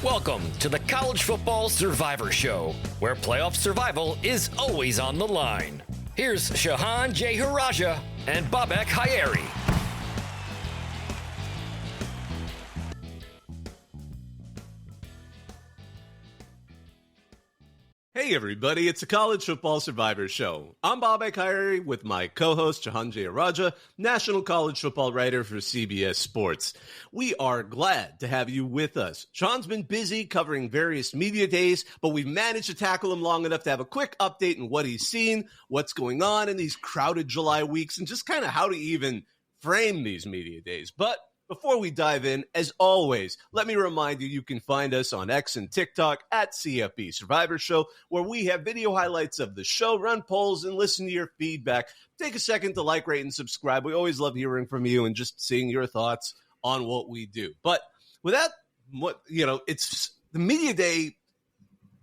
Welcome to the College Football Survivor Show, where playoff survival is always on the line. Here's Shehan, Jeyarajah, and Bobak. Hey everybody, it's the College Football Survivor Show. I'm Bobak with my co-host Shehan Jeyarajah, national college football writer for CBS Sports. We are glad to have you with us. Shehan's been busy covering various media days, but we've managed to tackle him long enough to have a quick update on what he's seen, what's going on in these crowded July weeks, and just kind of how to even frame these media days. But before we dive in, as always, let me remind you, you can find us on X and TikTok at CFB Survivor Show, where we have video highlights of the show, run polls, and listen to your feedback. Take a second to like, rate, and subscribe. We always love hearing from you and just seeing your thoughts on what we do. But with that, it's the media day,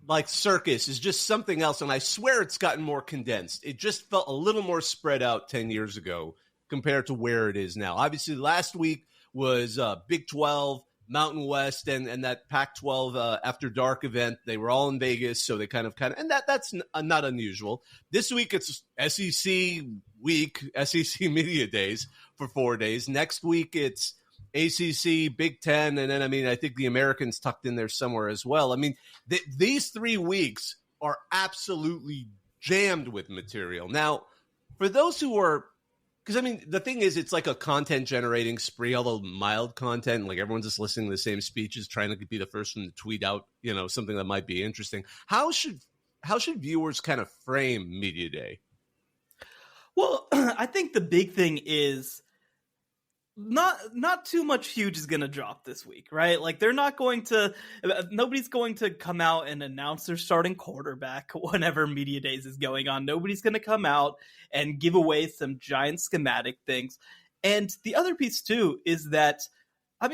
like circus, is just something else, and I swear it's gotten more condensed. It just felt a little more spread out 10 years ago compared to where it is now. Obviously, last week was Big 12, Mountain West, and that Pac-12 After Dark event. They were all in Vegas, so they kind of, and that's not unusual. This week it's SEC week, SEC Media Days for 4 days. Next week it's ACC, Big Ten, and then, I think the Americans tucked in there somewhere as well. These 3 weeks are absolutely jammed with material. Now, for those who are, because, the thing is, it's like a content-generating spree, although mild content. Like, everyone's just listening to the same speeches, trying to be the first one to tweet out, something that might be interesting. How should viewers kind of frame Media Day? Well, I think the big thing is not too much huge is going to drop this week, right? Like, nobody's going to come out and announce their starting quarterback whenever Media Days is going on. Nobody's going to come out and give away some giant schematic things. And the other piece too is that, a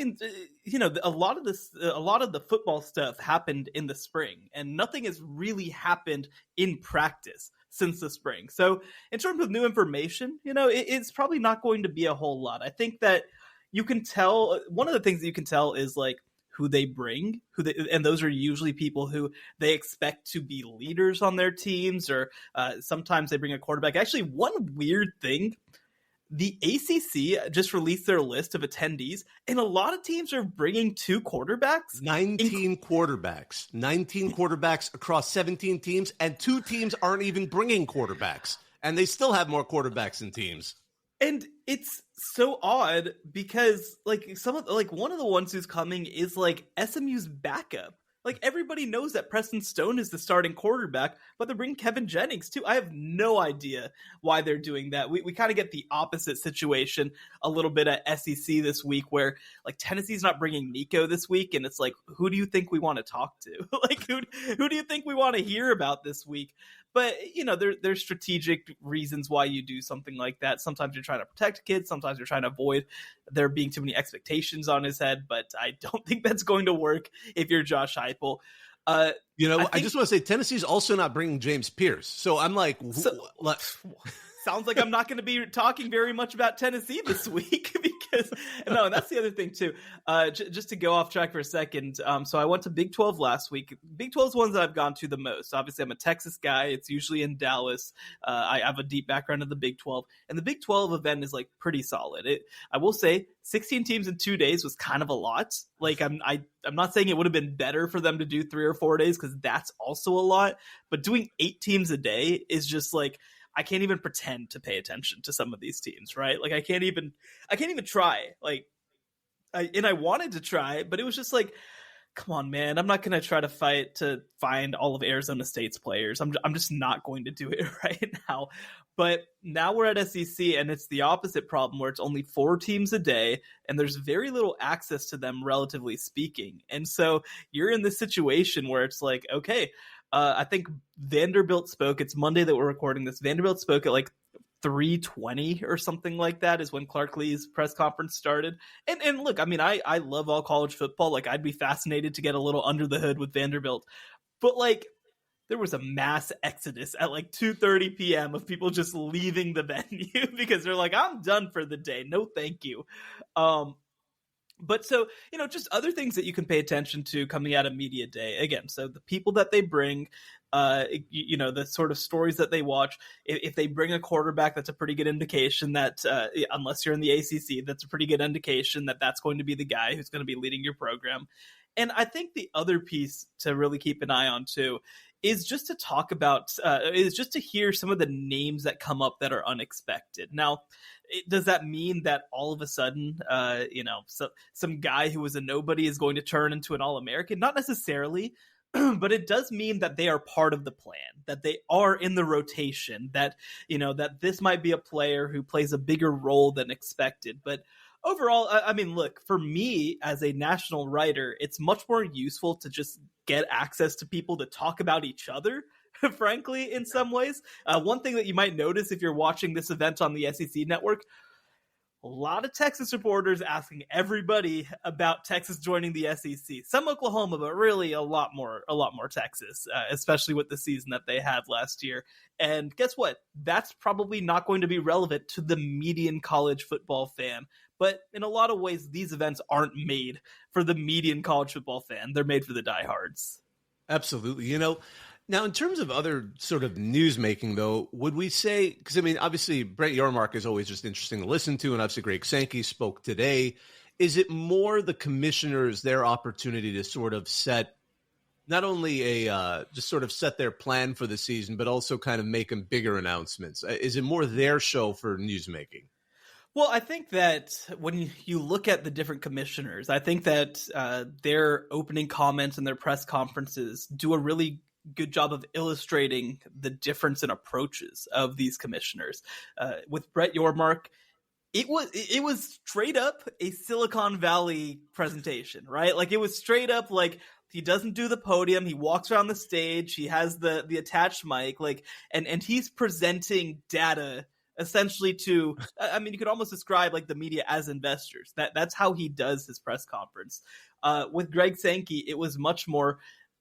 lot of the football stuff happened in the spring, and nothing has really happened in practice since the spring. So in terms of new information, it's probably not going to be a whole lot. I think that you can tell, one of the things that you can tell is like who they bring, and those are usually people who they expect to be leaders on their teams, or sometimes they bring a quarterback. Actually, one weird thing, the ACC just released their list of attendees, and a lot of teams are bringing 2 quarterbacks. 19 quarterbacks. 19 quarterbacks across 17 teams, and 2 teams aren't even bringing quarterbacks. And they still have more quarterbacks than teams. And it's so odd because, like, one of the ones who's coming is, like, SMU's backup. Like, everybody knows that Preston Stone is the starting quarterback, but they're bringing Kevin Jennings, too. I have no idea why they're doing that. We kind of get the opposite situation a little bit at SEC this week, where, like, Tennessee's not bringing Nico this week, and it's like, who do you think we want to talk to? Like, who do you think we want to hear about this week? But, there's strategic reasons why you do something like that. Sometimes you're trying to protect kids. Sometimes you're trying to avoid there being too many expectations on his head. But I don't think that's going to work if you're Josh Heupel. I just want to say Tennessee's also not bringing James Pierce. So I'm like, sounds like I'm not going to be talking very much about Tennessee this week because no, and that's the other thing too. Just to go off track for a second. So I went to Big 12 last week. Big 12 is ones that I've gone to the most. Obviously, I'm a Texas guy. It's usually in Dallas. I have a deep background in the Big 12, and the Big 12 event is like pretty solid. I will say 16 teams in 2 days was kind of a lot. Like, I'm not saying it would have been better for them to do 3 or 4 days, because that's also a lot. But doing 8 teams a day is just like, I can't even pretend to pay attention to some of these teams, right? Like, I can't even try. Like, I wanted to try, but it was just like, come on, man. I'm not going to try to find all of Arizona State's players. I'm just not going to do it right now. But now we're at SEC, and it's the opposite problem, where it's only 4 teams a day, and there's very little access to them, relatively speaking. And so you're in this situation where it's like, okay, I think Vanderbilt spoke. It's Monday that we're recording this. Vanderbilt spoke at like 3:20 or something like that is when Clark Lee's press conference started. And look, I love all college football. Like, I'd be fascinated to get a little under the hood with Vanderbilt. But, like, there was a mass exodus at like 2:30 p.m. of people just leaving the venue because they're like, I'm done for the day. No, thank you. But so, just other things that you can pay attention to coming out of media day. Again, so the people that they bring, the sort of stories that they watch. If they bring a quarterback, that's a pretty good indication that, unless you're in the ACC, that's a pretty good indication that that's going to be the guy who's going to be leading your program. And I think the other piece to really keep an eye on too is just to talk about, is just to hear some of the names that come up that are unexpected. Now, does that mean that all of a sudden, some guy who was a nobody is going to turn into an All-American? Not necessarily, but it does mean that they are part of the plan, that they are in the rotation, that, that this might be a player who plays a bigger role than expected. But overall, I mean, look, for me as a national writer, it's much more useful to just get access to people to talk about each other, frankly, in some ways. One thing that you might notice if you're watching this event on the SEC network, a lot of Texas reporters asking everybody about Texas joining the SEC. Some Oklahoma, but really a lot more Texas, especially with the season that they had last year. And guess what? That's probably not going to be relevant to the median college football fan. But in a lot of ways, these events aren't made for the median college football fan. They're made for the diehards. Absolutely. Now, in terms of other sort of news making, though, would we say, because I mean, obviously, Brett Yormark is always just interesting to listen to, and obviously Greg Sankey spoke today. Is it more the commissioners, their opportunity to sort of set not only just sort of set their plan for the season, but also kind of make bigger announcements? Is it more their show for news making? Well, I think that when you look at the different commissioners, I think that their opening comments and their press conferences do a really good job of illustrating the difference in approaches of these commissioners. With Brett Yormark, it was straight up a Silicon Valley presentation, right? Like, it was straight up like, he doesn't do the podium. He walks around the stage. He has the attached mic, and he's presenting data essentially to, I mean, you could almost describe like the media as investors. That's how he does his press conference. With Greg Sankey, it was much more,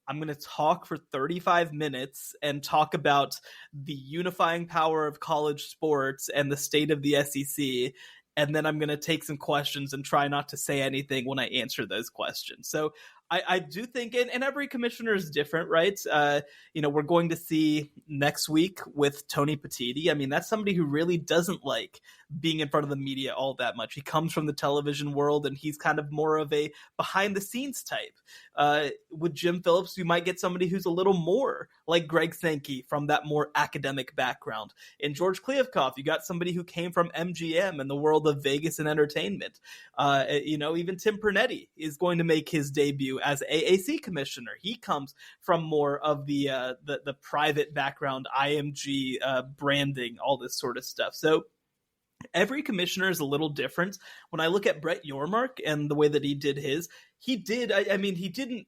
I'm going to talk for 35 minutes and talk about the unifying power of college sports and the state of the SEC. And then I'm going to take some questions and try not to say anything when I answer those questions. So I do think, and every commissioner is different, right? We're going to see next week with Tony Petitti. I mean, that's somebody who really doesn't like being in front of the media all that much. He comes from the television world, and he's kind of more of a behind-the-scenes type. With Jim Phillips, you might get somebody who's a little more like Greg Sankey from that more academic background. In George Kliavkoff, you got somebody who came from MGM and the world of Vegas and entertainment. Even Tim Pernetti is going to make his debut as AAC commissioner. He comes from more of the private background, IMG branding, all this sort of stuff. So every commissioner is a little different. When I look at Brett Yormark and the way that he did his, he didn't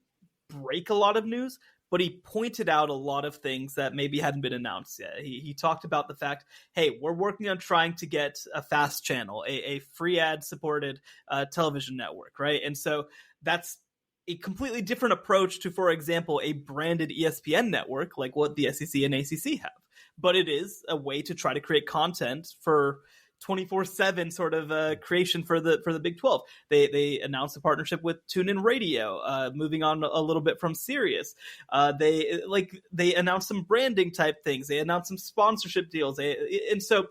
break a lot of news, but he pointed out a lot of things that maybe hadn't been announced yet. He talked about the fact, hey, we're working on trying to get a FAST channel, a free ad-supported television network, right? And so that's a completely different approach to, for example, a branded ESPN network like what the SEC and ACC have. But it is a way to try to create content for 24/7 sort of creation for the Big 12. They announced a partnership with TuneIn Radio, moving on a little bit from Sirius. They announced some branding type things. They announced some sponsorship deals. And so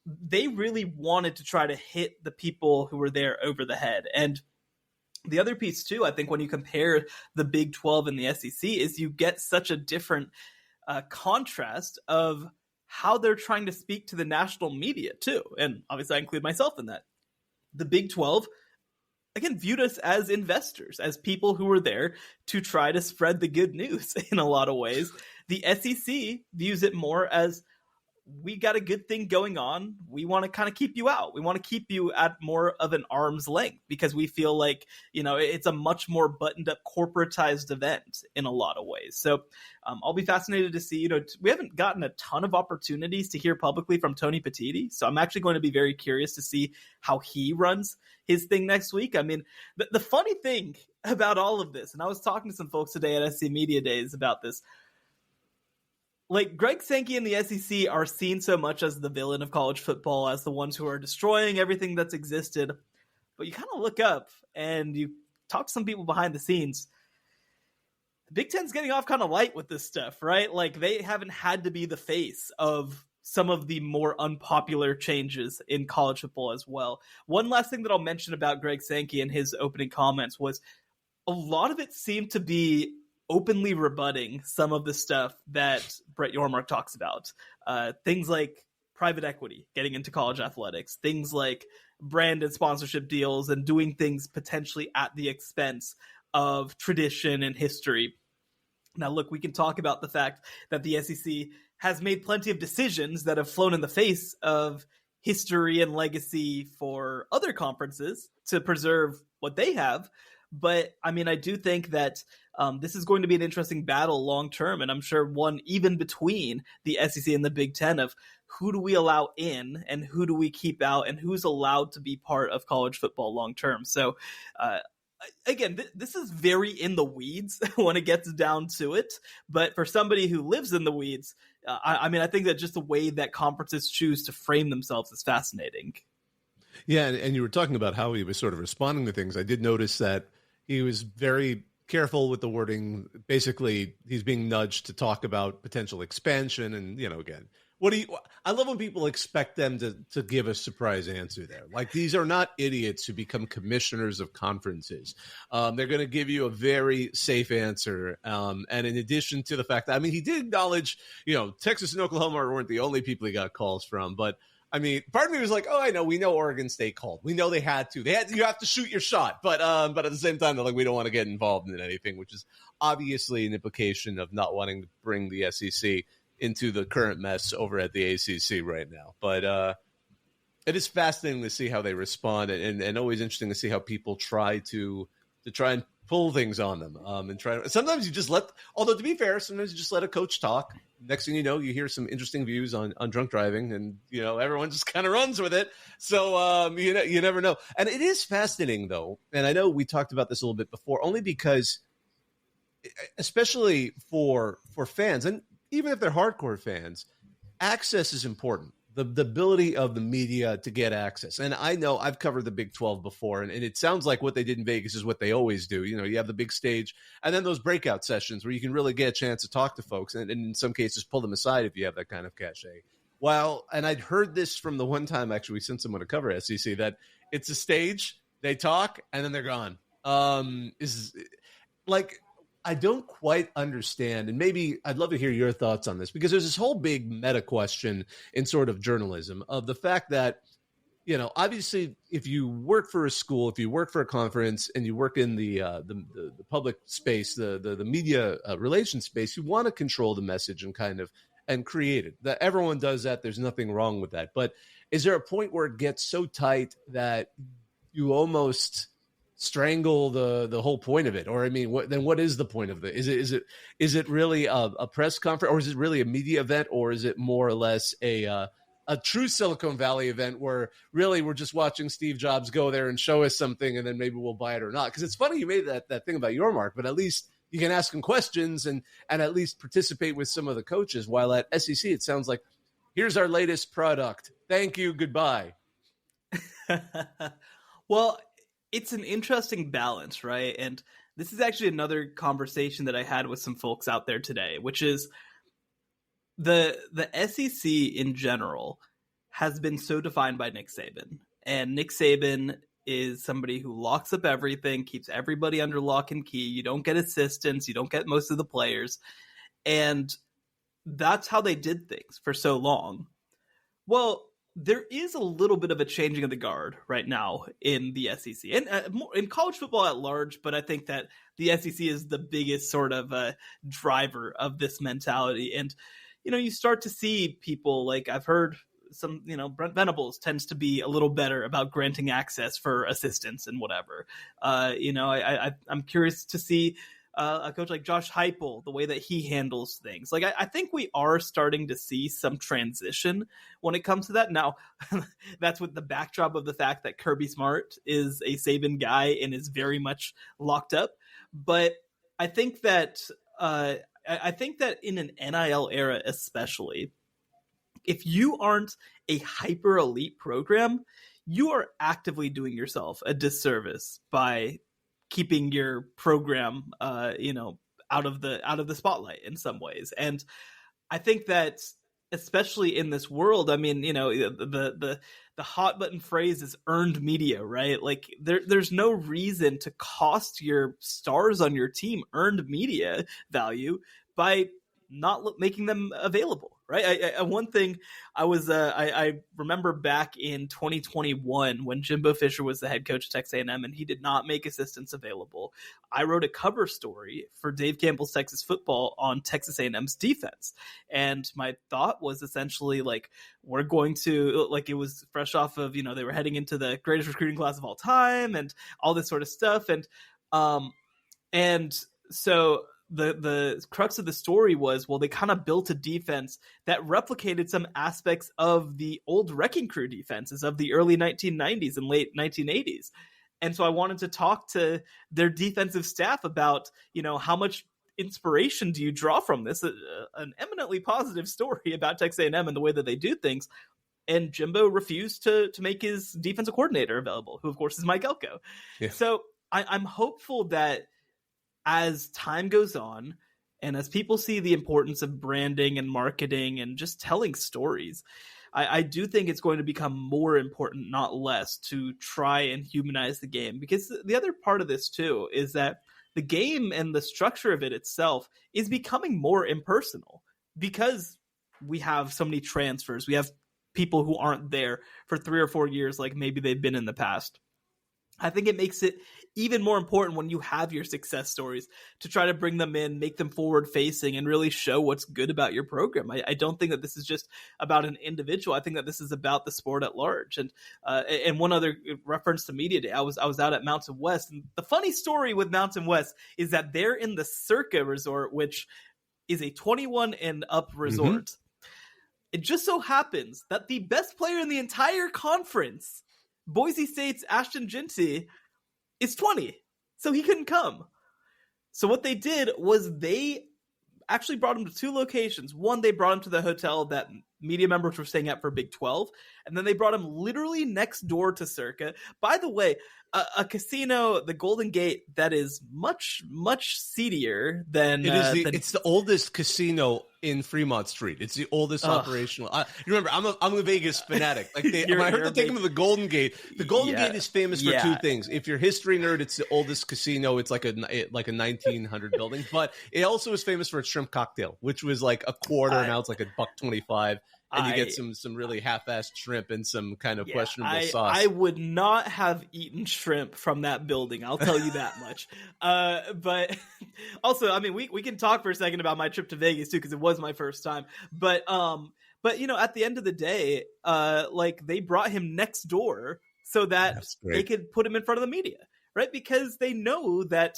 they really wanted to try to hit the people who were there over the head. And the other piece too, I think when you compare the Big 12 and the SEC, is you get such a different contrast of how they're trying to speak to the national media too. And obviously I include myself in that. The Big 12, again, viewed us as investors, as people who were there to try to spread the good news in a lot of ways. The SEC views it more as, we got a good thing going on. We want to kind of keep you out. We want to keep you at more of an arm's length because we feel like, it's a much more buttoned up corporatized event in a lot of ways. So I'll be fascinated to see, we haven't gotten a ton of opportunities to hear publicly from Tony Petitti. So I'm actually going to be very curious to see how he runs his thing next week. I mean, the funny thing about all of this, and I was talking to some folks today at SC Media Days about this, like, Greg Sankey and the SEC are seen so much as the villain of college football, as the ones who are destroying everything that's existed. But you kind of look up and you talk to some people behind the scenes. The Big Ten's getting off kind of light with this stuff, right? Like, they haven't had to be the face of some of the more unpopular changes in college football as well. One last thing that I'll mention about Greg Sankey and his opening comments was a lot of it seemed to be openly rebutting some of the stuff that Brett Yormark talks about. Things like private equity getting into college athletics, things like brand and sponsorship deals, and doing things potentially at the expense of tradition and history. Now, look, we can talk about the fact that the SEC has made plenty of decisions that have flown in the face of history and legacy for other conferences to preserve what they have. But I mean, I do think that this is going to be an interesting battle long term, and I'm sure one even between the SEC and the Big Ten of who do we allow in and who do we keep out and who's allowed to be part of college football long term. So again, this is very in the weeds when it gets down to it. But for somebody who lives in the weeds, I mean, I think that just the way that conferences choose to frame themselves is fascinating. Yeah, and you were talking about how he was sort of responding to things. I did notice that he was very careful with the wording. Basically, he's being nudged to talk about potential expansion. And, again, I love when people expect them to give a surprise answer there. Like, these are not idiots who become commissioners of conferences. They're going to give you a very safe answer. And in addition to the fact that, I mean, he did acknowledge, Texas and Oklahoma weren't the only people he got calls from, but I mean, part of me was like, oh, I know. We know Oregon State called. We know they had to. You have to shoot your shot. But at the same time, they're like, we don't want to get involved in anything, which is obviously an implication of not wanting to bring the SEC into the current mess over at the ACC right now. But it is fascinating to see how they respond, and always interesting to see how people try and pull things on them. Sometimes you just although to be fair, sometimes you just let a coach talk. Next thing you know, you hear some interesting views on drunk driving, and everyone just kind of runs with it. So you never know. And it is fascinating though, and I know we talked about this a little bit before, only because, especially for fans, and even if they're hardcore fans, access is important. The ability of the media to get access. And I know I've covered the Big 12 before, and it sounds like what they did in Vegas is what they always do. You have the big stage and then those breakout sessions where you can really get a chance to talk to folks and in some cases pull them aside if you have that kind of cachet. And I'd heard this from the one time actually we sent someone to cover SEC that it's a stage, they talk, and then they're gone. I don't quite understand, and maybe I'd love to hear your thoughts on this, because there's this whole big meta question in sort of journalism of the fact that, obviously if you work for a school, if you work for a conference, and you work in the public space, the media relations space, you want to control the message and create it. That everyone does that. There's nothing wrong with that. But is there a point where it gets so tight that you almost strangle the whole point of it? Or I mean, what is the point of it? Is it really a press conference, or is it really a media event, or is it more or less a true Silicon Valley event where really we're just watching Steve Jobs go there and show us something, and then maybe we'll buy it or not? Because it's funny you made that thing about Yormark, but at least you can ask him questions and at least participate with some of the coaches. While at SEC, it sounds like, here's our latest product. Thank you. Goodbye. Well, it's an interesting balance, right? And this is actually another conversation that I had with some folks out there today, which is the SEC in general has been so defined by Nick Saban. And Nick Saban is somebody who locks up everything, keeps everybody under lock and key. You don't get assistants. You don't get most of the players. And that's how they did things for so long. Well, there is a little bit of a changing of the guard right now in the SEC and in college football at large, but I think that the SEC is the biggest sort of driver of this mentality. And, you start to see people like I've heard some, Brent Venables tends to be a little better about granting access for assistants and whatever. I'm curious to see a coach like Josh Heupel, the way that he handles things. Like, I think we are starting to see some transition when it comes to that. Now, that's with the backdrop of the fact that Kirby Smart is a Saban guy and is very much locked up. But I think that in an NIL era, especially, if you aren't a hyper elite program, you are actively doing yourself a disservice by keeping your program, out of the spotlight in some ways. And I think that especially in this world, I mean, the hot button phrase is earned media, right? Like there's no reason to cost your stars on your team earned media value by not making them available, right? One thing I remember back in 2021 when Jimbo Fisher was the head coach of Texas A&M and he did not make assistants available. I wrote a cover story for Dave Campbell's Texas Football on Texas A&M's defense. And my thought was essentially like, we're going to, like, it was fresh off of, they were heading into the greatest recruiting class of all time and all this sort of stuff. And so the crux of the story was, well, they kind of built a defense that replicated some aspects of the old Wrecking Crew defenses of the early 1990s and late 1980s. And so I wanted to talk to their defensive staff about, how much inspiration do you draw from this? An eminently positive story about Texas A&M and the way that they do things. And Jimbo refused to make his defensive coordinator available, who of course is Mike Elko. Yeah. So I'm hopeful that as time goes on and as people see the importance of branding and marketing and just telling stories, I do think it's going to become more important, not less, to try and humanize the game. Because the other part of this too is that the game and the structure of it itself is becoming more impersonal because we have so many transfers. We have people who aren't there for 3 or 4 years like maybe they've been in the past. I think it makes it even more important when you have your success stories to try to bring them in, make them forward facing, and really show what's good about your program. I don't think that this is just about an individual. I think that this is about the sport at large. And one other reference to Media Day, I was out at Mountain West. And the funny story with Mountain West is that they're in the Circa Resort, which is a 21 and up resort. Mm-hmm. It just so happens that the best player in the entire conference, Boise State's Ashton Jeanty, is 20, so he couldn't come. So what they did was they actually brought him to 2 locations. One, they brought him to the hotel that media members were staying at for Big 12, and then they brought him literally next door to Circa. By the way, a casino, the Golden Gate, that is much, much seedier than... It's the oldest casino in Fremont Street. It's the oldest operational. You remember, I'm a Vegas fanatic. Like when I heard they take him to the Golden Gate, the Golden Gate is famous for 2 things. If you're a history nerd, it's the oldest casino. It's like a 1900 building, but it also is famous for its shrimp cocktail, which was like a quarter. Now it's like $1.25. And you get some really half-assed shrimp and some kind of questionable sauce. I would not have eaten shrimp from that building. I'll tell you that much. But also, I mean, we can talk for a second about my trip to Vegas too, because it was my first time. But at the end of the day, they brought him next door so that they could put him in front of the media, right? Because they know that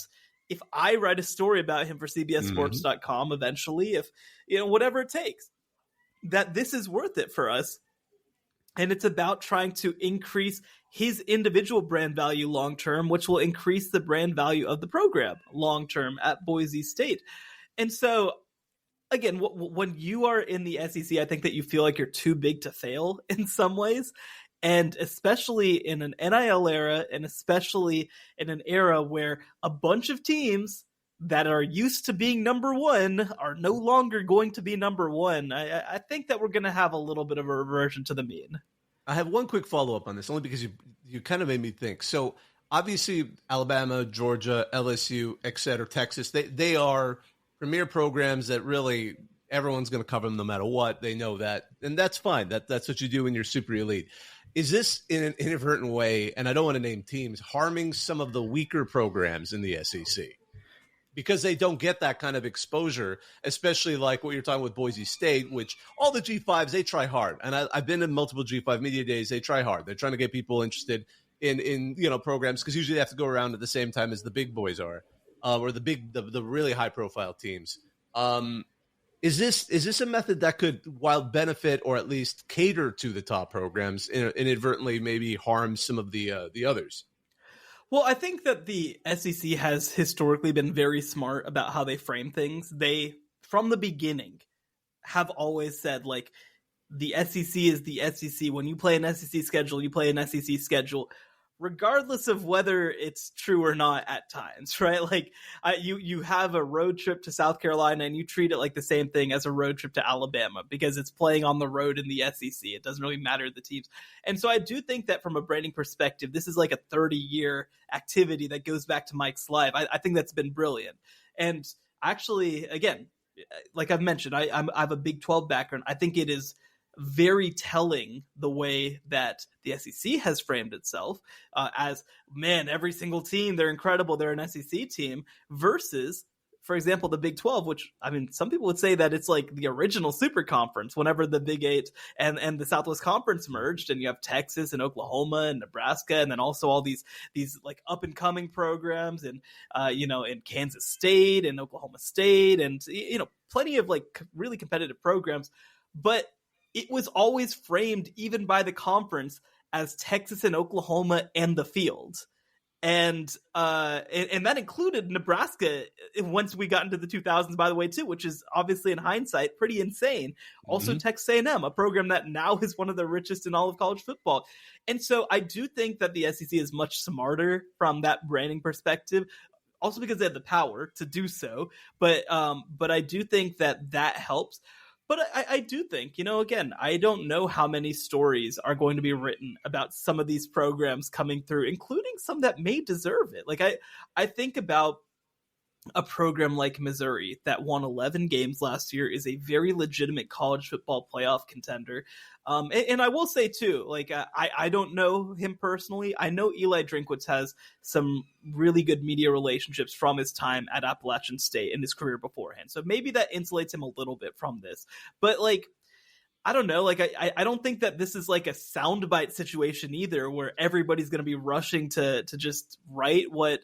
if I write a story about him for CBSSports.com eventually, if whatever it takes, that this is worth it for us. And it's about trying to increase his individual brand value long-term, which will increase the brand value of the program long-term at Boise State. And so, again, when you are in the SEC, I think that you feel like you're too big to fail in some ways. And especially in an NIL era, and especially in an era where a bunch of teams that are used to being number one are no longer going to be number one, I think that we're going to have a little bit of a reversion to the mean. I have one quick follow-up on this, only because you kind of made me think. So obviously Alabama, Georgia, LSU, etc., Texas, they are premier programs that really everyone's going to cover them no matter what. They know that, and that's fine. That's what you do when you're super elite. Is this in an inadvertent way, and I don't want to name teams, harming some of the weaker programs in the SEC? Because they don't get that kind of exposure, especially like what you're talking with Boise State, which all the G5s, they try hard. And I've been in multiple G5 media days. They try hard. They're trying to get people interested in programs, because usually they have to go around at the same time as the big boys are, or the really high profile teams. Is this a method that could, while benefit or at least cater to the top programs, inadvertently maybe harm some of the others? Well, I think that the SEC has historically been very smart about how they frame things. They, from the beginning, have always said, like, the SEC is the SEC. When you play an SEC schedule, you play an SEC schedule, regardless of whether it's true or not at times, right? Like you have a road trip to South Carolina and you treat it like the same thing as a road trip to Alabama because it's playing on the road in the SEC. It doesn't really matter the teams. And so I do think that from a branding perspective, this is like a 30-year activity that goes back to Mike's Live. I think that's been brilliant. And actually, again, like I've mentioned, I have a Big 12 background. I think it is very telling the way that the SEC has framed itself as, man, every single team, they're incredible, they're an SEC team, versus, for example, the Big 12, which, I mean, some people would say that it's like the original super conference whenever the Big 8 and the Southwest Conference merged, and you have Texas and Oklahoma and Nebraska, and then also all these like up and coming programs and in Kansas State and Oklahoma State and plenty of like really competitive programs. But it was always framed, even by the conference, as Texas and Oklahoma and the field. And that included Nebraska once we got into the 2000s, by the way, too, which is obviously in hindsight pretty insane. Also, Texas A&M, a program that now is one of the richest in all of college football. And so I do think that the SEC is much smarter from that branding perspective, also because they have the power to do so. But I do think that helps. But I do think, again, I don't know how many stories are going to be written about some of these programs coming through, including some that may deserve it. Like I think about a program like Missouri that won 11 games last year, is a very legitimate college football playoff contender. And I will say too, like I don't know him personally. I know Eli Drinkwitz has some really good media relationships from his time at Appalachian State in his career beforehand. So maybe that insulates him a little bit from this. But like, I don't know. Like, I don't think that this is like a soundbite situation either, where everybody's going to be rushing to just write what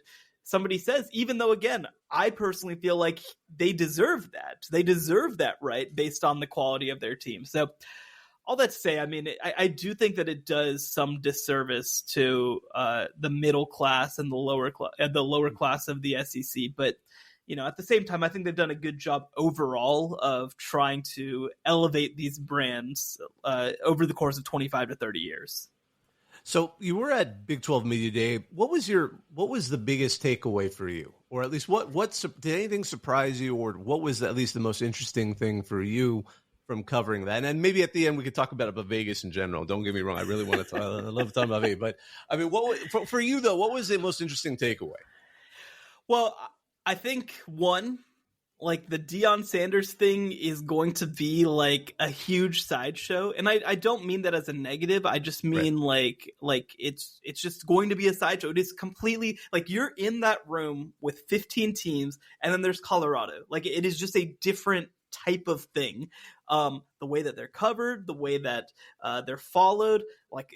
somebody says, even though, again, I personally feel like they deserve that. They deserve that right based on the quality of their team. So all that to say, I mean, I do think that it does some disservice to the middle class and the lower class of the SEC. But, at the same time, I think they've done a good job overall of trying to elevate these brands over the course of 25 to 30 years. So you were at Big 12 Media Day. What was the biggest takeaway for you? Or at least did anything surprise you, or what was at least the most interesting thing for you from covering that? And then maybe at the end we could talk about Vegas in general. Don't get me wrong. I really want to I love talking about Vegas. But I mean, for you though, what was the most interesting takeaway? Well, I think one, like the Deion Sanders thing is going to be like a huge sideshow. And I don't mean that as a negative. I just mean like it's just going to be a sideshow. It is completely like you're in that room with 15 teams and then there's Colorado. Like it is just a different type of thing. The way that they're covered, the way that they're followed, like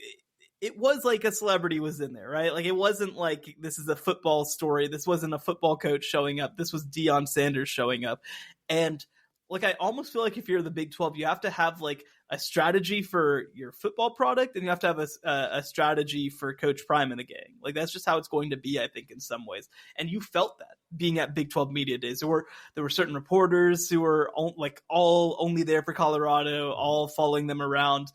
it was like a celebrity was in there, right? Like it wasn't like this is a football story. This wasn't a football coach showing up. This was Deion Sanders showing up. And like I almost feel like if you're the Big 12, you have to have like a strategy for your football product, and you have to have a strategy for Coach Prime and the gang. Like that's just how it's going to be, I think, in some ways. And you felt that being at Big 12 Media Days. There were certain reporters who were all only there for Colorado, all following them around.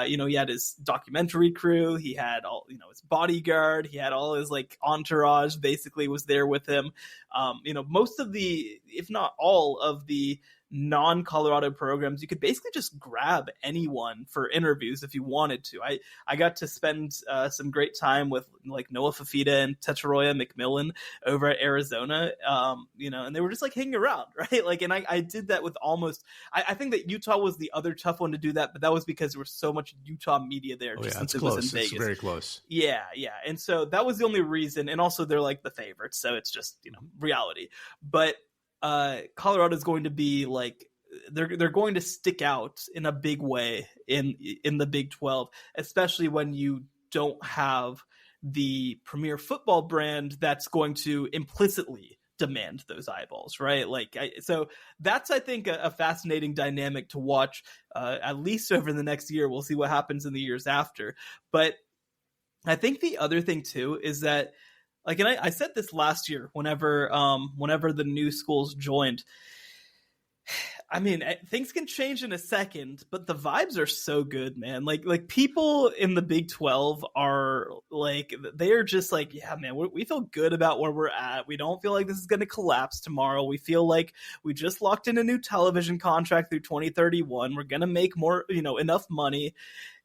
He had his documentary crew, he had all his bodyguard, he had all his like entourage basically was there with him. Most of the, if not all of the non-Colorado programs, you could basically just grab anyone for interviews if you wanted to. I got to spend some great time with like Noah Fafita and Tetsuroya McMillan over at Arizona, and they were just like hanging around, right? Like, and I did that with I think that Utah was the other tough one to do that, but that was because there was so much Utah media there since it was in Vegas. It's very close. Yeah. And so that was the only reason. And also they're like the favorites, so it's just, reality. But Colorado is going to be like they're going to stick out in a big way in the Big 12, especially when you don't have the premier football brand that's going to implicitly demand those eyeballs, right? So that's, I think, a fascinating dynamic to watch, at least over the next year. We'll see what happens in the years after. But I think the other thing too is that, like, and I said this last year whenever the new schools joined, I mean, things can change in a second, but the vibes are so good, man. Like people in the Big 12 are like, they are just like, yeah, man, we feel good about where we're at. We don't feel like this is going to collapse tomorrow. We feel like we just locked in a new television contract through 2031. We're going to make more, enough money.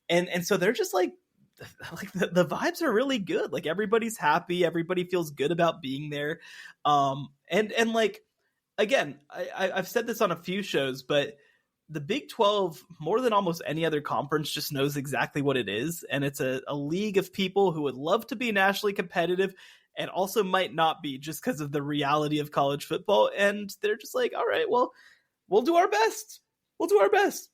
And so they're just like the vibes are really good. Like everybody's happy. Everybody feels good about being there. And like, again, I've said this on a few shows, but the Big 12, more than almost any other conference, just knows exactly what it is. And it's a league of people who would love to be nationally competitive and also might not be just because of the reality of college football. And they're just like, all right, well, we'll do our best. We'll do our best.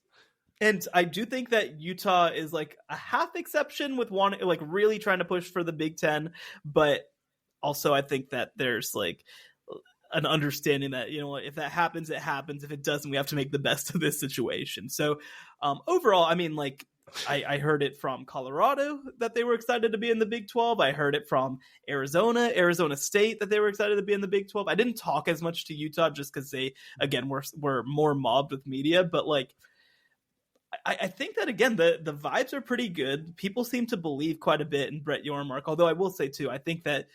And I do think that Utah is like a half exception with wanting, like really trying to push for the Big 10. But also I think that there's like an understanding that, if that happens, it happens. If it doesn't, we have to make the best of this situation. So overall, I mean, like I heard it from Colorado that they were excited to be in the Big 12. I heard it from Arizona State that they were excited to be in the Big 12. I didn't talk as much to Utah just because they, again, were more mobbed with media. But like, I think that, again, the vibes are pretty good. People seem to believe quite a bit in Brett Yormark. Although I will say too, I think that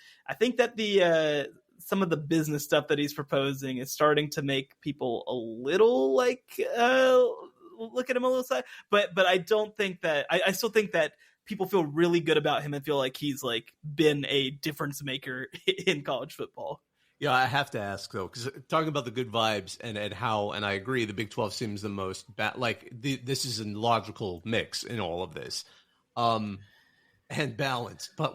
the some of the business stuff that he's proposing is starting to make people a little like look at him a little side. But I don't think that I still think that people feel really good about him and feel like he's like been a difference maker in college football. Yeah, I have to ask though, because talking about the good vibes and how, and I agree, the Big 12 seems the most this is a logical mix in all of this, and balance. But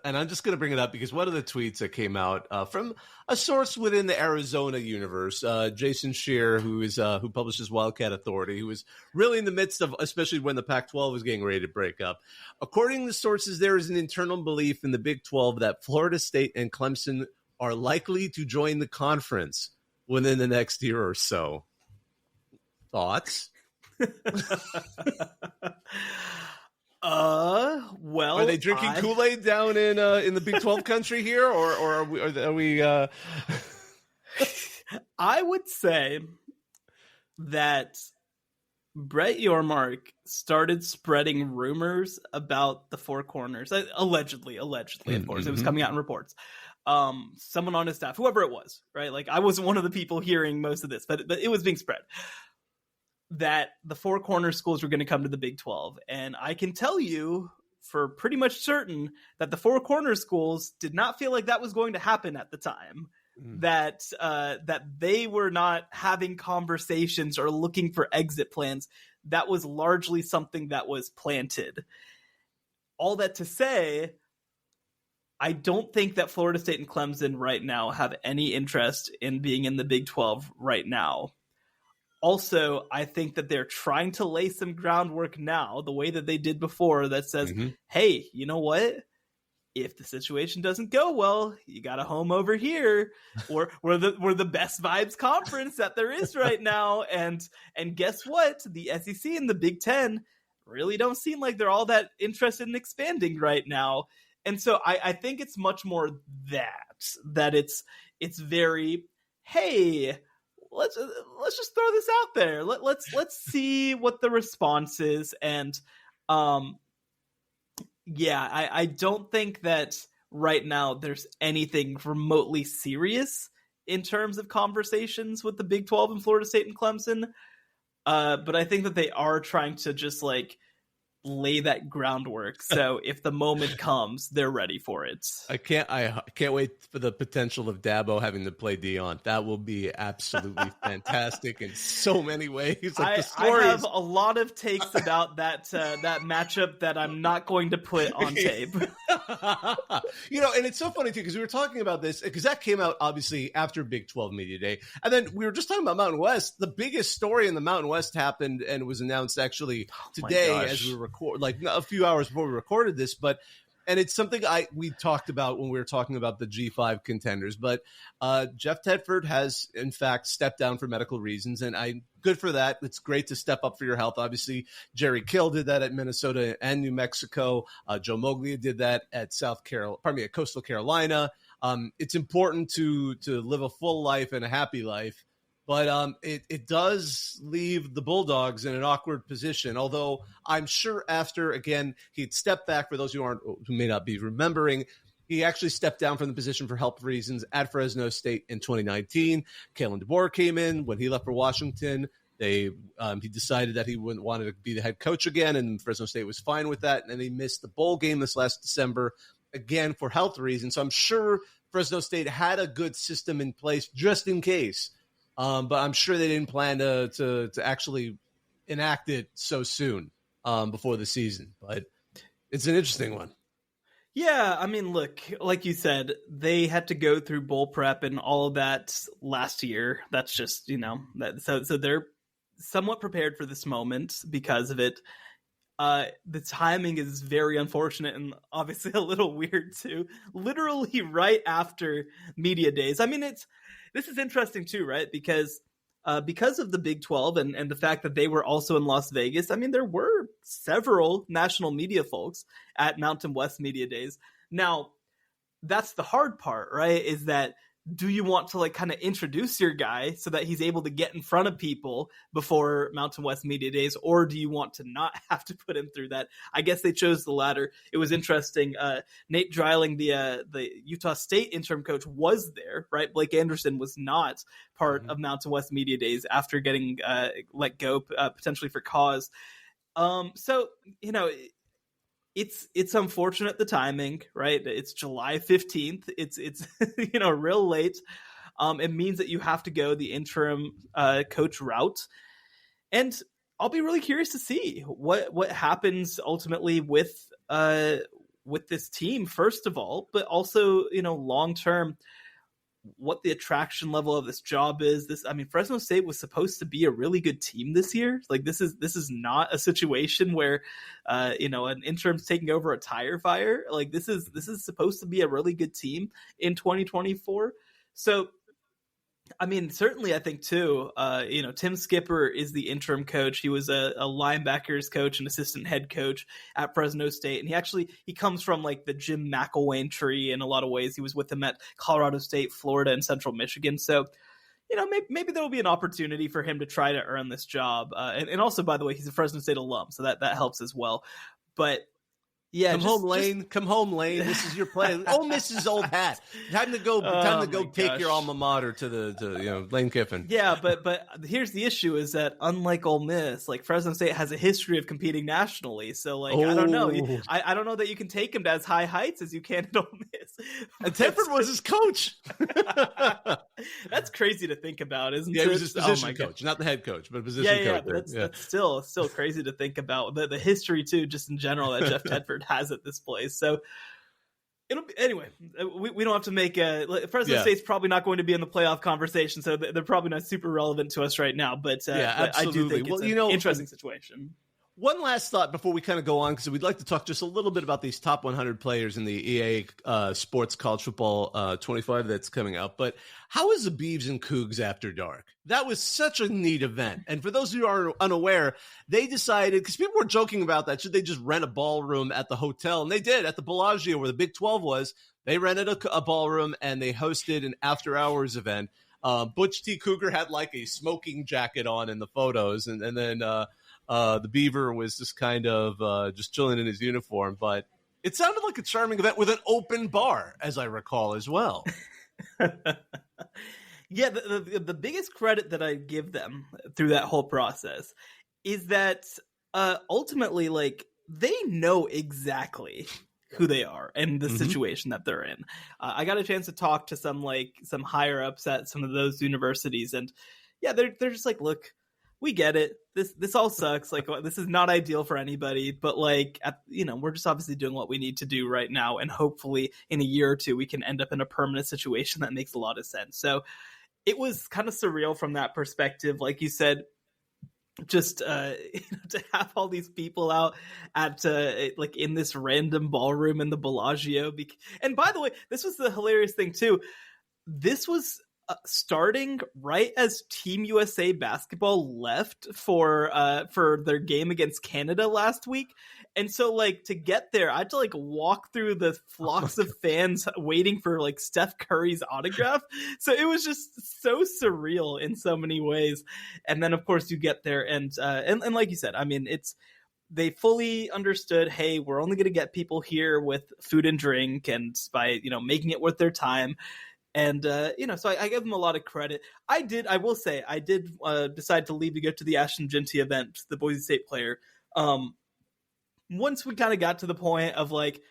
and I'm just going to bring it up because one of the tweets that came out from a source within the Arizona universe, Jason Scheer, who publishes Wildcat Authority, who was really in the midst of, especially when the Pac-12 was getting ready to break up. According to sources, there is an internal belief in the Big 12 that Florida State and Clemson are likely to join the conference within the next year or so. Thoughts? Well, are they drinking Kool-Aid down in the Big 12 country here, or are we? I would say that Brett Yormark started spreading rumors about the Four Corners, allegedly, of course, it was coming out in reports. Someone on his staff, whoever it was, right? Like I wasn't one of the people hearing most of this, but it was being spread that the Four Corners schools were going to come to the Big 12. And I can tell you for pretty much certain that the Four Corners schools did not feel like that was going to happen at the time. That they were not having conversations or looking for exit plans. That was largely something that was planted. All that to say, I don't think that Florida State and Clemson right now have any interest in being in the Big 12 right now. Also, I think that they're trying to lay some groundwork now, the way that they did before, that says, hey, you know what? If the situation doesn't go well, you got a home over here, or we're the best vibes conference that there is right now. And guess what? The SEC and the Big 10 really don't seem like they're all that interested in expanding right now. And so I think it's much more that it's very, hey, let's just throw this out there. Let's see what the response is. And I don't think that right now there's anything remotely serious in terms of conversations with the Big 12 and Florida State and Clemson. But I think that they are trying to just like lay that groundwork. So if the moment comes, they're ready for it. I can't wait for the potential of Dabo having to play Dion. That will be absolutely fantastic in so many ways. Like I have a lot of takes about that matchup that I'm not going to put on tape. And it's so funny too, because we were talking about this because that came out obviously after Big 12 Media Day. And then we were just talking about Mountain West. The biggest story in the Mountain West happened and was announced actually today as we record, like a few hours before we recorded this, and it's something we talked about when we were talking about the G5 contenders, but Jeff Tedford has in fact stepped down for medical reasons, and good for that. It's great to step up for your health. Obviously, Jerry Kill did that at Minnesota and New Mexico. Joe Moglia did that at at Coastal Carolina. It's important to live a full life and a happy life, But it does leave the Bulldogs in an awkward position, although I'm sure after, again, he'd stepped back. For those who may not be remembering, he actually stepped down from the position for health reasons at Fresno State in 2019. Kalen DeBoer came in. When he left for Washington, he decided that he wouldn't want to be the head coach again, and Fresno State was fine with that. And then he missed the bowl game this last December, again, for health reasons. So I'm sure Fresno State had a good system in place just in case. But I'm sure they didn't plan to actually enact it so soon before the season. But it's an interesting one. Yeah, I mean, look, like you said, they had to go through bowl prep and all of that last year. That's just, so they're somewhat prepared for this moment because of it. The timing is very unfortunate and obviously a little weird too. Literally right after media days. I mean, this is interesting too, right? Because of the Big 12 and the fact that they were also in Las Vegas. I mean, there were several national media folks at Mountain West Media Days. Now, that's the hard part, right? Is that, do you want to kind of introduce your guy so that he's able to get in front of people before Mountain West Media Days, or do you want to not have to put him through that? I guess they chose the latter. It was interesting. Nate Dreiling, the Utah State interim coach, was there, right? Blake Anderson was not part of Mountain West Media Days after getting let go, potentially for cause. So, it's unfortunate, the timing, right? It's July 15th. It's real late. It means that you have to go the interim coach route. And I'll be really curious to see what happens ultimately with this team, first of all, but also, long term, what the attraction level of this job is. Fresno State was supposed to be a really good team this year. This is not a situation where, an interim's taking over a tire fire. This is supposed to be a really good team in 2024. So, certainly I think too, Tim Skipper is the interim coach. He was a linebackers coach and assistant head coach at Fresno State. And he comes from the Jim McElwain tree in a lot of ways. He was with him at Colorado State, Florida, and Central Michigan. So, maybe there will be an opportunity for him to try to earn this job. And also, by the way, he's a Fresno State alum, so that helps as well. But yeah, Come home, Lane. This is your play. Oh, Mrs. Old Hat. Time to go take your alma mater to Lane Kiffin. Yeah, but here's the issue: is that unlike Ole Miss, Fresno State has a history of competing nationally. So I don't know. I don't know that you can take him to as high heights as you can at Ole Miss. And Tedford was his coach. That's crazy to think about, isn't it? Yeah, he was his position coach, not the head coach, but position coach. Yeah, that's still crazy to think about the history too, just in general, that Jeff Tedford has at this place. So it'll be, anyway, we don't have to make Fresno State's probably not going to be in the playoff conversation, so they're probably not super relevant to us right now, but I do think it's an interesting situation. One last thought before we kind of go on, because we'd like to talk just a little bit about these top 100 players in the EA Sports College Football 25 that's coming out. But how is the Beavs and Cougs After Dark? That was such a neat event. And for those who are unaware, they decided, because people were joking about that, should they just rent a ballroom at the hotel? And they did at the Bellagio, where the Big 12 was. They rented a ballroom and they hosted an after-hours event. Butch T. Cougar had a smoking jacket on in the photos, and then the Beaver was just kind of just chilling in his uniform. But it sounded like a charming event with an open bar, as I recall, as well. Yeah, the biggest credit that I give them through that whole process is that ultimately, they know exactly who they are and the situation that they're in. I got a chance to talk to some higher ups at some of those universities, and yeah, they're just look, we get it. This all sucks. This is not ideal for anybody, but we're just obviously doing what we need to do right now, and hopefully in a year or two we can end up in a permanent situation that makes a lot of sense. So it was kind of surreal from that perspective, like you said. Just to have all these people out at in this random ballroom in the Bellagio. And by the way, this was the hilarious thing too. This was starting right as Team USA basketball left for their game against Canada last week, And so like to get there, I had to like walk through the flocks of fans waiting for like Steph Curry's autograph. So it was just so surreal in so many ways. And then of course you get there and like you said, I mean, they fully understood, hey, we're only going to get people here with food and drink and by, making it worth their time. And, so I give them a lot of credit. I will say, I did decide to leave to go to the Ashton Ginty event, the Boise State player. Once we kind of got to the point of like,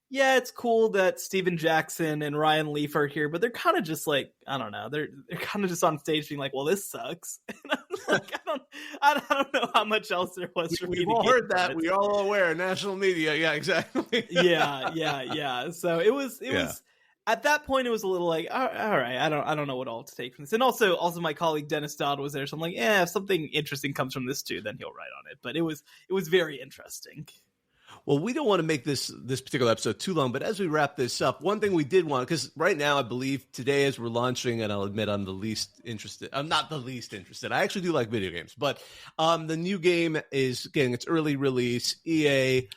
yeah, it's cool that Steven Jackson and Ryan Leaf are here, but they're kind of just like, I don't know, they're kind of just on stage being like, well, this sucks. And I'm like, I don't know how much else there was for me to get. We've all heard that. We're all aware. National media. Yeah, exactly. yeah. So it was at that point, it was a little like, all right, I don't know what all to take from this. And also my colleague Dennis Dodd was there, so I'm like, if something interesting comes from this too, then he'll write on it. But it was very interesting. Well, we don't want to make this particular episode too long, but as we wrap this up, one thing we did want, because right now I believe today as we're launching, and I'll admit I'm the least interested. I'm not the least interested. I actually do like video games, but the new game is getting its early release, EA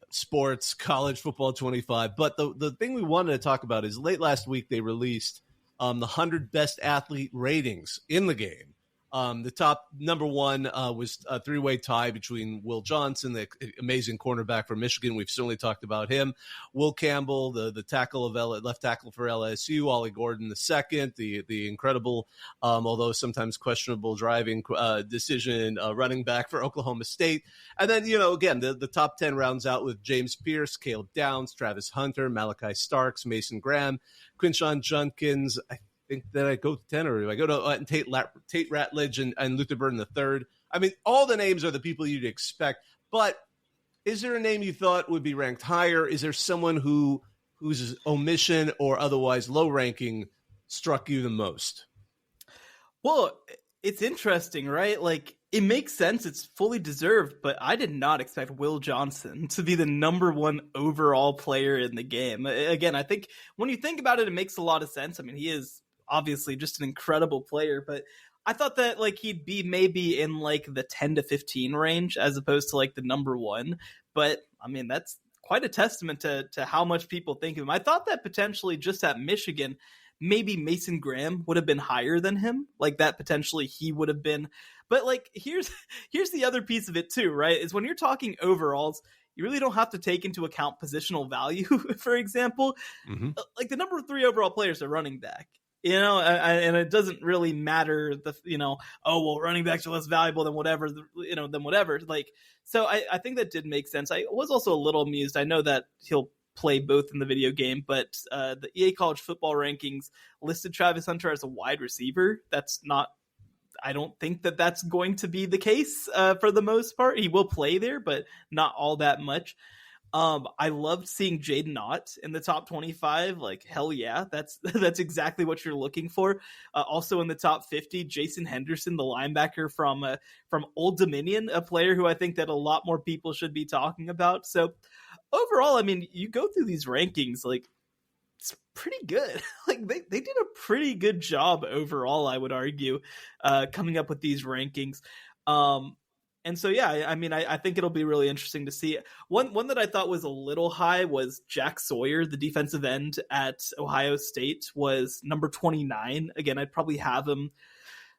Sports College Football 25. But the thing we wanted to talk about is late last week they released the 100 best athlete ratings in the game. The top number one was a three-way tie between Will Johnson, the amazing cornerback from Michigan. We've certainly talked about him. Will Campbell, the tackle of left tackle for LSU. Ollie Gordon, the second, the incredible, although sometimes questionable driving decision running back for Oklahoma State. And then, again, the top 10 rounds out with James Pierce, Caleb Downs, Travis Hunter, Malachi Starks, Mason Graham, Quinshawn Junkins. I think that I go to 10, or do I go to Tate Ratledge and Luther Burden III? I mean, all the names are the people you'd expect, but is there a name you thought would be ranked higher? Is there someone whose omission or otherwise low ranking struck you the most? Well, it's interesting, right? Like, it makes sense. It's fully deserved, but I did not expect Will Johnson to be the number one overall player in the game. Again, I think when you think about it, it makes a lot of sense. I mean, he is obviously just an incredible player, but I thought that like he'd be maybe in like the 10 to 15 range as opposed to like the number one. But I mean, that's quite a testament to how much people think of him. I thought that potentially just at Michigan, maybe Mason Graham would have been higher than him, like that potentially he would have been. But like here's the other piece of it too, right? Is when you're talking overalls, you really don't have to take into account positional value. For example, like the number 3 overall player is a running back. And it doesn't really matter running backs are less valuable than whatever, Like, so I think that did make sense. I was also a little amused. I know that he'll play both in the video game, but the EA College Football rankings listed Travis Hunter as a wide receiver. That's not, I don't think that that's going to be the case for the most part. He will play there, but not all that much. I loved seeing Jaden Ott in the top 25. Like, hell yeah, that's exactly what you're looking for. Also in the top 50, Jason Henderson, the linebacker from Old Dominion, a player who I think that a lot more people should be talking about. So overall, I mean, you go through these rankings, like, it's pretty good. Like they did a pretty good job overall, I would argue, coming up with these rankings. And so, yeah, I mean, I think it'll be really interesting to see. One that I thought was a little high was Jack Sawyer, the defensive end at Ohio State, was number 29. Again, I'd probably have him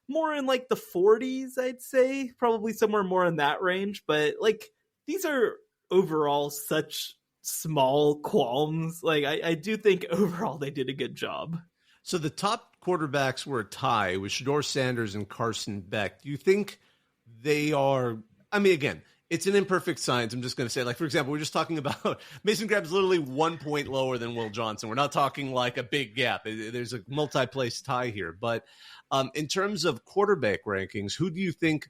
more in like the 40s, I'd say, probably somewhere more in that range. But like, these are overall such small qualms. Like, I do think overall they did a good job. So the top quarterbacks were a tie with Shedeur Sanders and Carson Beck. Do you think they are, I mean, again, it's an imperfect science. I'm just going to say, like, for example, we're just talking about Mason Graham's literally 1 point lower than Will Johnson. We're not talking like a big gap. There's a multi-place tie here. But in terms of quarterback rankings, who do you think,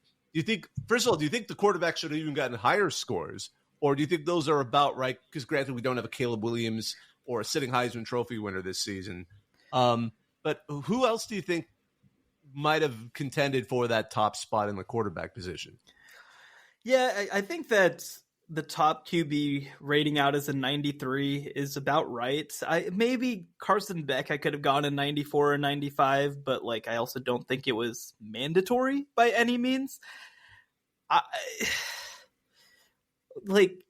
first of all, do you think the quarterback should have even gotten higher scores? Or do you think those are about right? Because granted, we don't have a Caleb Williams or a sitting Heisman Trophy winner this season. But who else do you think might have contended for that top spot in the quarterback position? Yeah, I think that the top QB rating out as a 93 is about right. Maybe Carson Beck, I could have gone in 94 or 95, but like I also don't think it was mandatory by any means. Like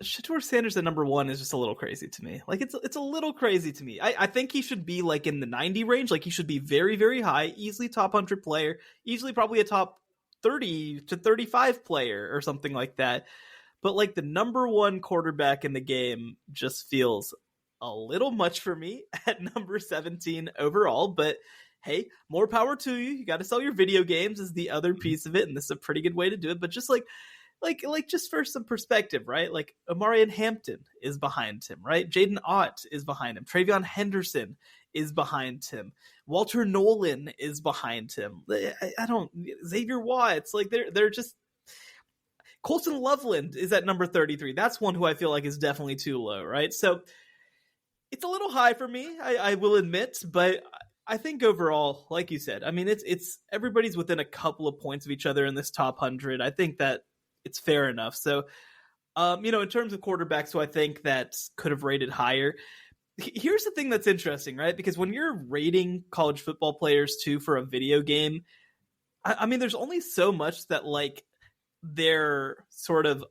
Shedeur Sanders at number 1 is just a little crazy to me. Like it's a little crazy to me. I think he should be like in the 90 range. Like he should be very, very high, easily top 100 player, easily probably a top 30 to 35 player or something like that. But like the number 1 quarterback in the game just feels a little much for me at number 17 overall. But hey, more power to you. You got to sell your video games is the other piece of it, and this is a pretty good way to do it. But just like just for some perspective, right? Like Amarian Hampton is behind him, right? Jaden Ott is behind him. Travion Henderson is behind him. Walter Nolan is behind him. Xavier Watts, like they're just. Colson Loveland is at number 33. That's one who I feel like is definitely too low, right? So it's a little high for me, I will admit, but I think overall, like you said, I mean, it's everybody's within a couple of points of each other in this top 100. I think that it's fair enough. So, in terms of quarterbacks who I think that could have rated higher, here's the thing that's interesting, right? Because when you're rating college football players too for a video game, I mean, there's only so much that like their sort of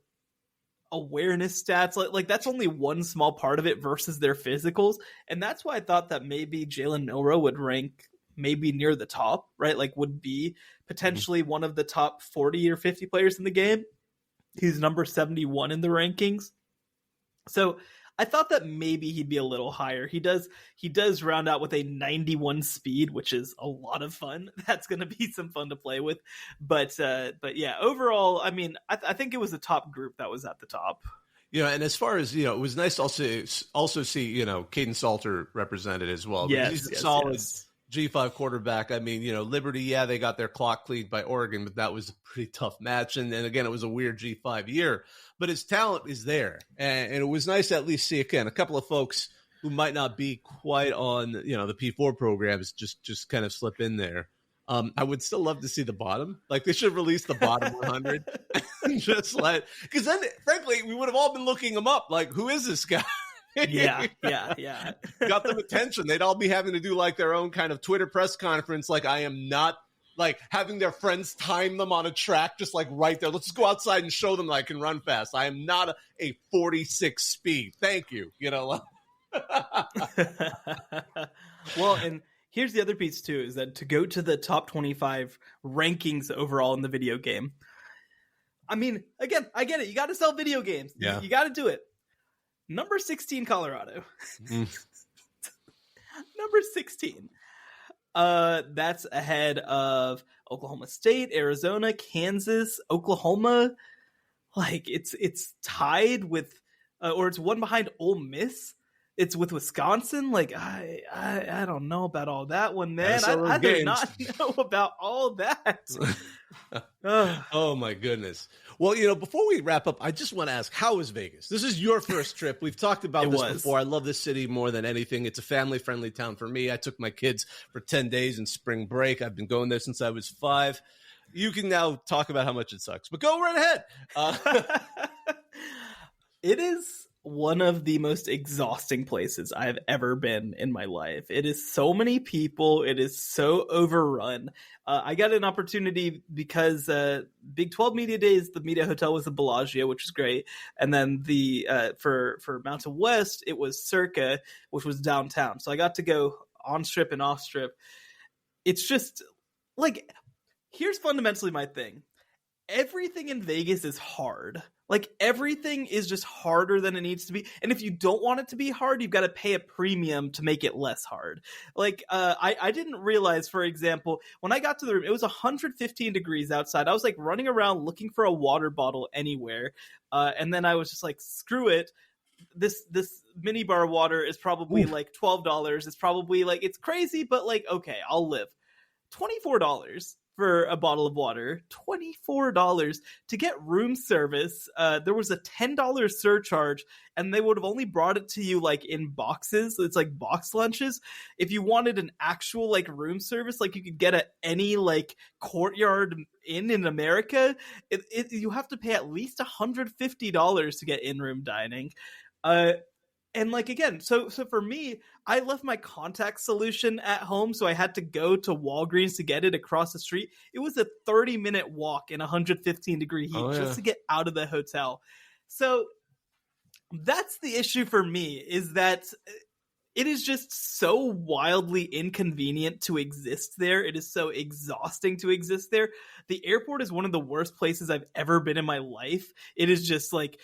awareness stats, like that's only one small part of it versus their physicals. And that's why I thought that maybe Jalen Milroe would rank maybe near the top, right? Like would be potentially one of the top 40 or 50 players in the game. He's number 71 in the rankings. So I thought that maybe he'd be a little higher. He does round out with a 91 speed, which is a lot of fun. That's going to be some fun to play with. But yeah, overall, I mean, I think it was the top group that was at the top. And as far as, it was nice to also see, Caden Salter represented as well. Yes, he's a solid G5 quarterback. I mean, Liberty, they got their clock cleaned by Oregon, but that was a pretty tough match. And again, it was a weird G5 year. But his talent is there. And it was nice to at least see, again, a couple of folks who might not be quite on, the P4 programs just kind of slip in there. I would still love to see the bottom. Like, they should release the bottom 100. Because then, frankly, we would have all been looking him up. Like, who is this guy? Yeah. Got them attention. They'd all be having to do, like, their own kind of Twitter press conference. Like, I am not... like having their friends time them on a track, just like right there. Let's just go outside and show them that I can run fast. I am not a 46 speed. Thank you. Well, and here's the other piece too, is that to go to the top 25 rankings overall in the video game. I mean, again, I get it. You got to sell video games. Yeah. You got to do it. Number 16, Colorado. Number 16. That's ahead of Oklahoma State, Arizona, Kansas, Oklahoma. Like it's tied with, or it's one behind Ole Miss. It's with Wisconsin. Like I don't know about all that one, man. I do not know about all that. Oh my goodness. Well, before we wrap up, I just want to ask, how was Vegas? This is your first trip. We've talked about this before. I love this city more than anything. It's a family-friendly town for me. I took my kids for 10 days in spring break. I've been going there since I was 5. You can now talk about how much it sucks, but go right ahead. It is one of the most exhausting places I have ever been in my life. It is so many people. It is so overrun. I got an opportunity because Big 12 Media Days, the media hotel was the Bellagio, which is great. And then the for Mountain West, it was Circa, which was downtown. So I got to go on strip and off strip. It's just like, here's fundamentally my thing. Everything in Vegas is hard. Like everything is just harder than it needs to be. And if you don't want it to be hard, you've got to pay a premium to make it less hard. Like I didn't realize, for example, when I got to the room, it was 115 degrees outside. I was like running around looking for a water bottle anywhere. And then I was just like, screw it. This mini bar water is probably like $12. It's probably like, it's crazy, but like, okay, I'll live. $24 for a bottle of water. $24 to get room service. There was a $10 surcharge, and they would have only brought it to you like in boxes. It's like box lunches. If you wanted an actual like room service, like you could get at any like Courtyard Inn in America, you have to pay at least $150 to get in-room dining. And like, again, so for me, I left my contact solution at home, so I had to go to Walgreens to get it across the street. It was a 30-minute walk in 115-degree heat just to get out of the hotel. So that's the issue for me, is that it is just so wildly inconvenient to exist there. It is so exhausting to exist there. The airport is one of the worst places I've ever been in my life. It is just like,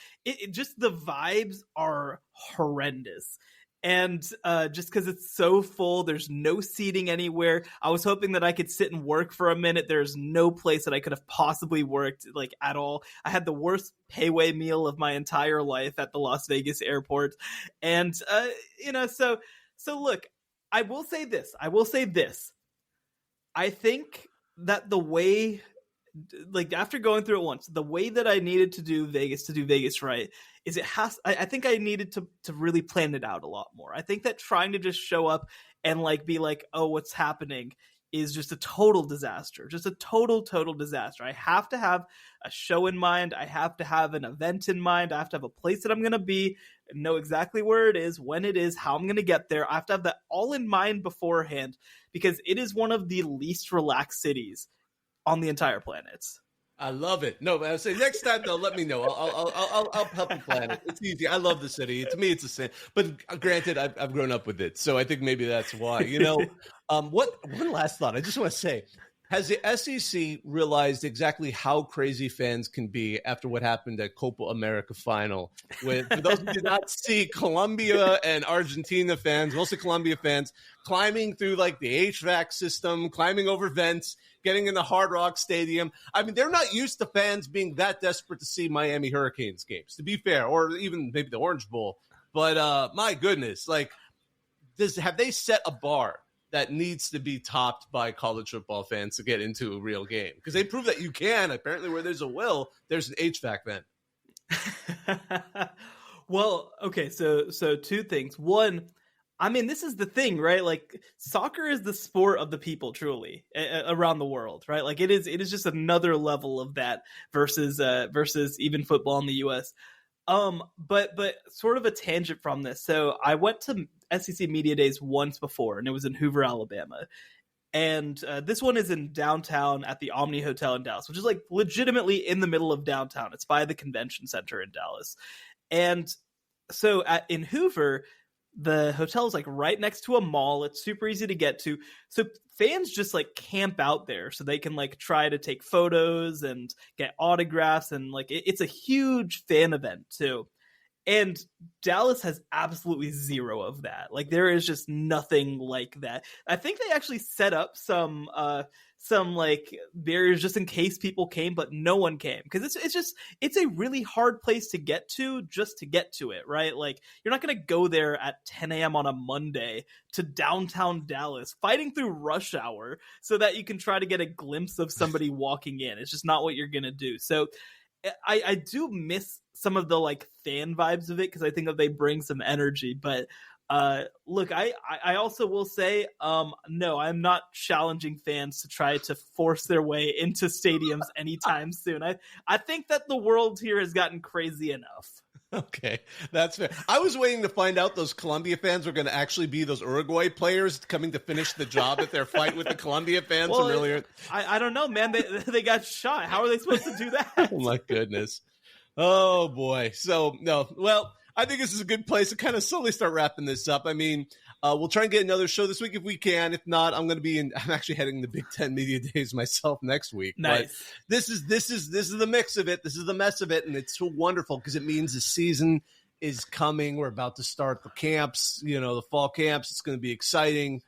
just the vibes are horrendous. And just because it's so full, there's no seating anywhere. I was hoping that I could sit and work for a minute. There's no place that I could have possibly worked, like, at all. I had the worst payway meal of my entire life at the Las Vegas airport. And, so look, I will say this. I think that the way, like, after going through it once, the way that I needed to do Vegas right, is I think I needed to really plan it out a lot more. I think that trying to just show up and like be like, oh, what's happening, is just a total disaster. Just a total disaster. I have to have a show in mind. I have to have an event in mind. I have to have a place that I'm going to be, know exactly where it is, when it is, how I'm going to get there. I have to have that all in mind beforehand, because it is one of the least relaxed cities on the entire planet. I love it. No, but I would say next time though, let me know. I'll help you plan it. It's easy. I love the city. To me, it's a sin. But granted, I've grown up with it, so I think maybe that's why. One last thought. I just want to say, has the SEC realized exactly how crazy fans can be after what happened at Copa America final? For those who did not see, Colombia and Argentina fans, mostly Colombia fans, climbing through like the HVAC system, climbing over vents, getting in the Hard Rock Stadium. I mean, they're not used to fans being that desperate to see Miami Hurricanes games, to be fair, or even maybe the Orange Bowl. But my goodness, like, have they set a bar that needs to be topped by college football fans to get into a real game? Because they prove that you can. Apparently, where there's a will, there's an HVAC vent. Well, okay, so two things. One, I mean, this is the thing, right? Like, soccer is the sport of the people, truly, around the world, right? Like, it is just another level of that versus even football in the U.S. But sort of a tangent from this. So I went to SEC Media Days once before, and it was in Hoover, Alabama. And this one is in downtown at the Omni Hotel in Dallas, which is like legitimately in the middle of downtown. It's by the convention center in Dallas. And so in Hoover, the hotel is like right next to a mall. It's super easy to get to. So fans just like camp out there so they can like try to take photos and get autographs. And like, it's a huge fan event too. And Dallas has absolutely zero of that. Like, there is just nothing like that. I think they actually set up some like barriers just in case people came, but no one came, because it's a really hard place to get to just to get to it, right? Like, you're not going to go there at 10 a.m. on a Monday to downtown Dallas fighting through rush hour so that you can try to get a glimpse of somebody walking in. It's just not what you're going to do. So I do miss some of the like fan vibes of it, because I think that they bring some energy. But look, I also will say, no, I'm not challenging fans to try to force their way into stadiums anytime soon. I think that the world here has gotten crazy enough. Okay, that's fair. I was waiting to find out those Colombia fans were going to actually be those Uruguay players coming to finish the job at their fight with the Colombia fans from earlier. I don't know, man. They got shot. How are they supposed to do that? Oh, my goodness. Oh, boy. So, no. Well, I think this is a good place to kind of slowly start wrapping this up. I mean, we'll try and get another show this week if we can. If not, I'm actually heading to Big Ten Media Days myself next week. Nice. But this is the mix of it. This is the mess of it. And it's so wonderful because it means the season is coming. We're about to start the camps, the fall camps. It's going to be exciting.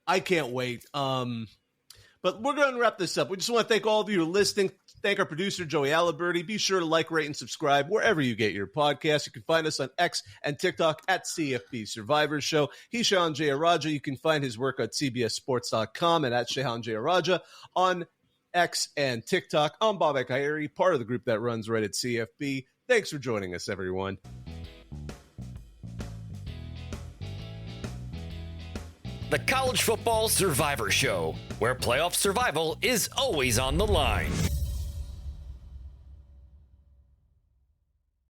I can't wait. But we're going to wrap this up. We just want to thank all of you for listening. Thank our producer, Joey Aliberti. Be sure to like, rate, and subscribe wherever you get your podcasts. You can find us on X and TikTok at CFB Survivor Show. He's Shehan Jeyarajah. You can find his work at cbssports.com and at Shehan Jeyarajah on X and TikTok. I'm Bobak, part of the group that runs right at CFB. Thanks for joining us, everyone. The College Football Survivor Show, where playoff survival is always on the line.